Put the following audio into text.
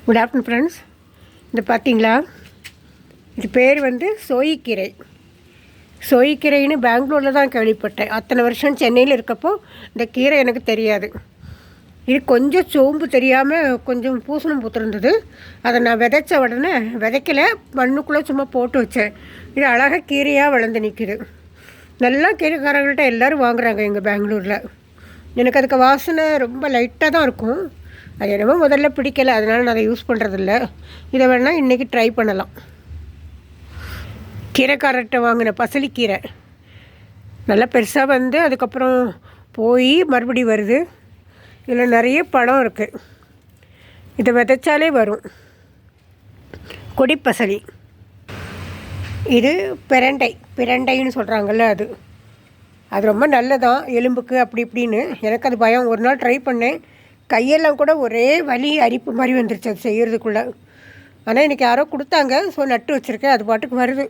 Good afternoon friends. இது பார்த்தீங்களா, இது பேர் வந்து சோயிக்கீரை. சோயிக்கீரைன்னு பெங்களூரில் தான் கேள்விப்பட்டேன். அத்தனை வருஷம் சென்னையில் இருக்கப்போ இந்த கீரை எனக்கு தெரியாது. இது கொஞ்சம் சோம்பு தெரியாமல் கொஞ்சம் பூசணம் பூத்துருந்தது. அதை நான் விதைச்ச உடனே விதைக்கலை, மண்ணுக்குள்ளே சும்மா போட்டு வச்சேன். இது அழகாக கீரையாக வளர்ந்து நிற்கிது. நல்லா கீரைக்காரங்கள்ட்ட எல்லோரும் வாங்குகிறாங்க எங்கள் பெங்களூரில். எனக்கு அதுக்கு வாசனை ரொம்ப லைட்டாக தான் இருக்கும். அது என்னமோ முதல்ல பிடிக்கலை, அதனால் நான் அதை யூஸ் பண்ணுறதில்ல. இதை வேணால் இன்றைக்கி ட்ரை பண்ணலாம். கீரைக்காரர்கிட்ட வாங்கின பசலிக்கீரை நல்லா பெருசாக வந்து அதுக்கப்புறம் போய் மறுபடி வருது. இதில் நிறைய பழம் இருக்குது. இதை விதைச்சாலே வரும். கொடிப்பசலி. இது பிரண்டைன்னு சொல்கிறாங்கல்ல, அது ரொம்ப நல்லதான் எலும்புக்கு அப்படி இப்படின்னு. எனக்கு அது பயம். ஒரு நாள் ட்ரை பண்ணேன், கையெல்லாம் கூட ஒரே வலி அரிப்பு மாதிரி வந்துருச்சு அது செய்கிறதுக்குள்ளே. ஆனால் இன்றைக்கி யாரோ கொடுத்தாங்க, ஸோ நட்டு வச்சுருக்கேன். அது பாட்டுக்கு வருது.